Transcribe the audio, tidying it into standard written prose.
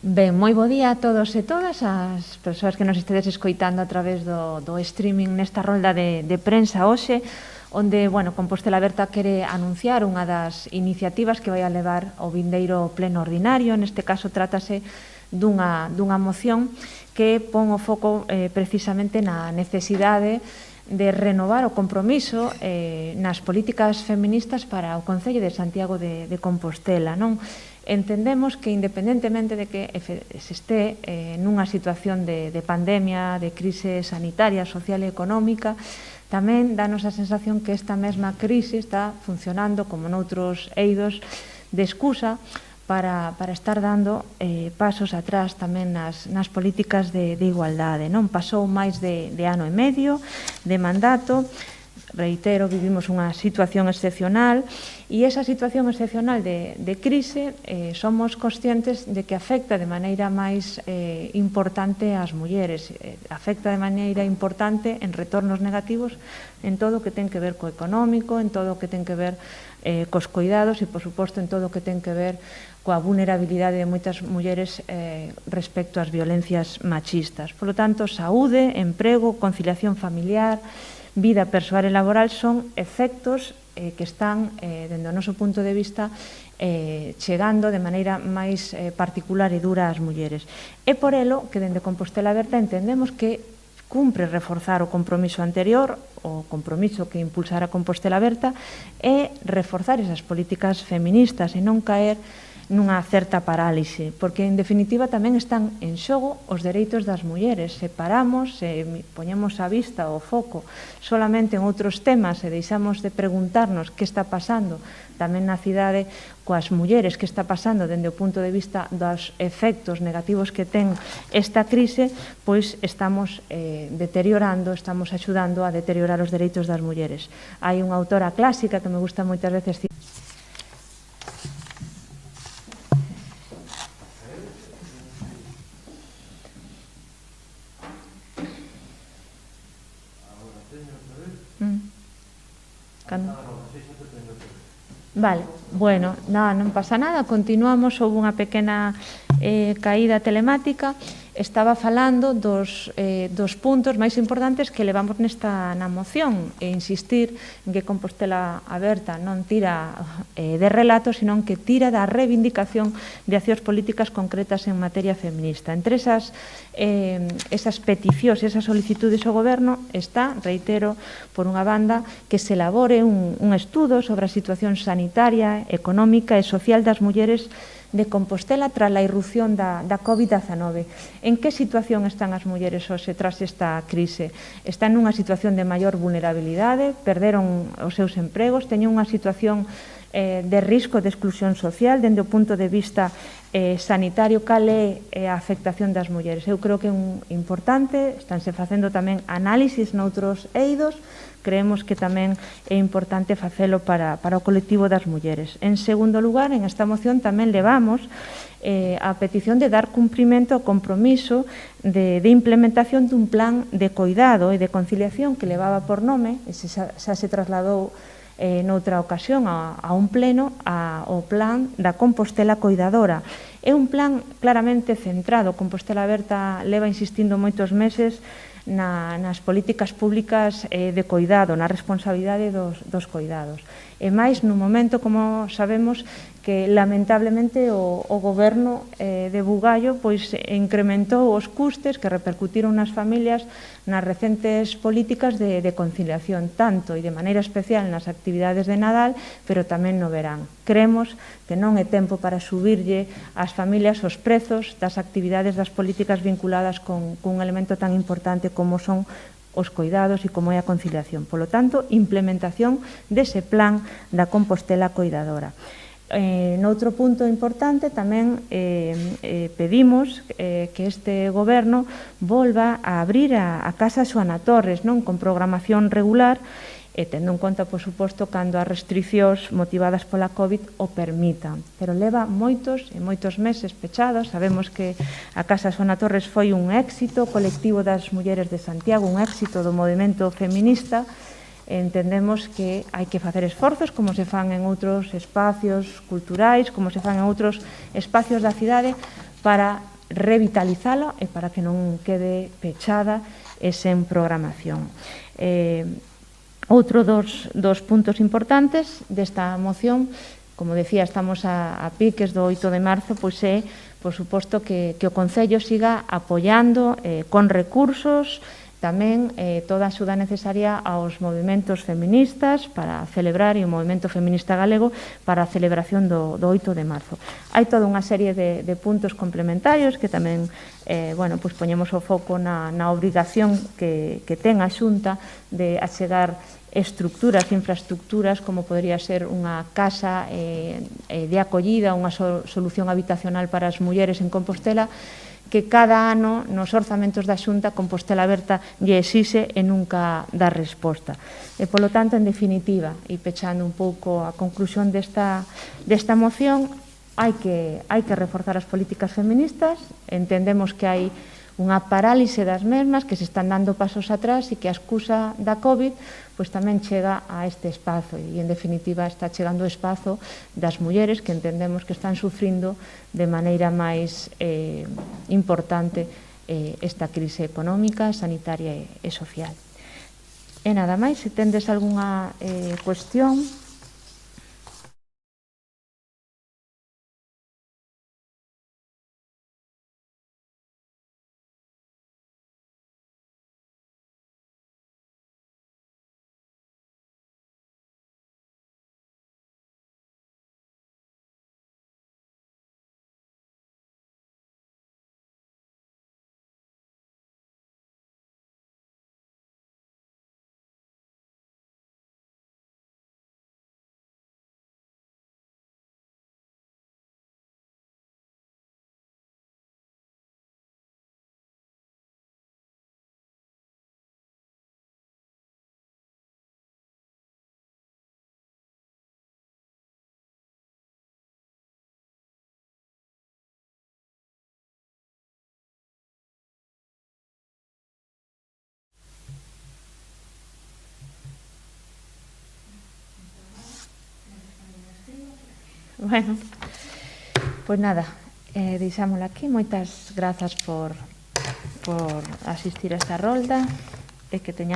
Ben, moi bo día a todos e todas as persoas que nos estedes escoitando a través do streaming nesta rolda de prensa hoxe, onde, Compostela Aberta quere anunciar unha das iniciativas que vai a levar ao vindeiro pleno ordinario. Neste caso, trátase dunha moción que pon o foco precisamente na necesidade de renovar o compromiso nas políticas feministas para o Concello de Santiago de Compostela, non? Entendemos que, independentemente de que se este nunha situación de pandemia, de crise sanitaria, social e económica, tamén danos a sensación que esta mesma crise está funcionando, como noutros eidos, de excusa para estar dando pasos atrás tamén nas políticas de igualdade. Non pasou máis de ano e medio de mandato. Reitero, vivimos unha situación excepcional e esa situación excepcional de crise somos conscientes de que afecta de maneira máis importante ás mulleres, afecta de maneira importante en retornos negativos en todo o que ten que ver co económico, en todo o que ten que ver cos cuidados e, por suposto, en todo o que ten que ver coa vulnerabilidade de moitas mulleres respecto ás violencias machistas. Por lo tanto, saúde, emprego, conciliación familiar, vida persoal e laboral son efectos que están, dende o noso punto de vista, chegando de maneira máis particular e dura ás mulleres. É por elo que, dende Compostela Aberta, entendemos que cumpre reforzar o compromiso anterior, o compromiso que impulsara Compostela Aberta, e reforzar esas políticas feministas e non caer nunha certa parálise, porque, en definitiva, tamén están en xogo os dereitos das mulleres. Se paramos, se poñemos a vista o foco solamente en outros temas e deixamos de preguntarnos que está pasando tamén na cidade coas mulleres, que está pasando dende o punto de vista dos efectos negativos que ten esta crise, pois estamos deteriorando, estamos axudando a deteriorar os dereitos das mulleres. Hai unha autora clásica que me gusta moitas veces citar, Vale, bueno, non pasa nada, continuamos. Houve unha pequena caída telemática. Estaba falando dos puntos máis importantes que levamos na moción, e insistir en que Compostela Aberta non tira de relatos, senón que tira da reivindicación de accións políticas concretas en materia feminista. Entre esas peticións, esas solicitudes ao Goberno está, reitero, por unha banda, que se elabore un estudo sobre a situación sanitaria, económica e social das mulleres de Compostela tras a irrupción da COVID-19. En que situación están as mulleres hoxe tras esta crise? Están nunha situación de maior vulnerabilidade, perderon os seus empregos, teñen unha situación de risco de exclusión social dende o punto de vista sanitario. Cal é a afectación das mulleres? Eu creo que é importante, estánse facendo tamén análisis noutros eidos, creemos que tamén é importante facelo para o colectivo das mulleres. En segundo lugar, en esta moción tamén levamos a petición de dar cumprimento ao compromiso de implementación dun plan de coidado e de conciliación que levaba por nome, xa se trasladou noutra ocasión a un pleno, ao plan da Compostela Coidadora. É un plan claramente centrado. Compostela Aberta leva insistindo moitos meses nas políticas públicas de coidado, na responsabilidade dos coidados. E máis nun momento, como sabemos, que lamentablemente o Goberno de Bugallo incrementou os custes que repercutiron nas familias nas recentes políticas de conciliación, tanto e de maneira especial nas actividades de Nadal, pero tamén no verán. Creemos que non é tempo para subirlle ás familias os prezos das actividades das políticas vinculadas cun elemento tan importante como son os coidados e como é a conciliación. Polo tanto, implementación dese plan da Compostela Coidadora. Noutro punto importante tamén pedimos que este Goberno volva a abrir a Casa Xoana Torres, non con programación regular, e tendo en conta, por suposto, cando as restriccións motivadas pola COVID o permitan. Pero leva moitos e moitos meses pechados. Sabemos que a Casa Xoana Torres foi un éxito colectivo das mulleres de Santiago, un éxito do movemento feminista. Entendemos que hai que facer esforzos, como se fan en outros espacios culturais, como se fan en outros espacios da cidade, para revitalizala e para que non quede pechada e sen programación. Outro dos puntos importantes desta moción, como decía, estamos a piques do 8 de marzo, pois é, por suposto, que o Concello siga apoiando con recursos tamén toda a axuda necesaria aos movimentos feministas para celebrar, e o movimento feminista galego para a celebración do 8 de marzo. Hai toda unha serie de puntos complementarios que tamén pois poñemos o foco na obrigación que ten a Xunta de achegar estructuras, infraestructuras, como podría ser unha casa de acollida, unha solución habitacional para as mulleres en Compostela, que cada ano nos orzamentos da Xunta Compostela Aberta lle exixe e nunca dá resposta. E, polo tanto, en definitiva, e pechando un pouco a conclusión desta moción, hai que reforzar as políticas feministas. Entendemos que hai unha parálise das mesmas, que se están dando pasos atrás e que a excusa da COVID pois tamén chega a este espazo e, en definitiva, está chegando o espazo das mulleres que entendemos que están sufrindo de maneira máis importante esta crise económica, sanitaria e social. E nada máis, se tendes algunha cuestión. Bueno, pois nada, deixámola aquí. Moitas grazas por asistir a esta rolda e que teñades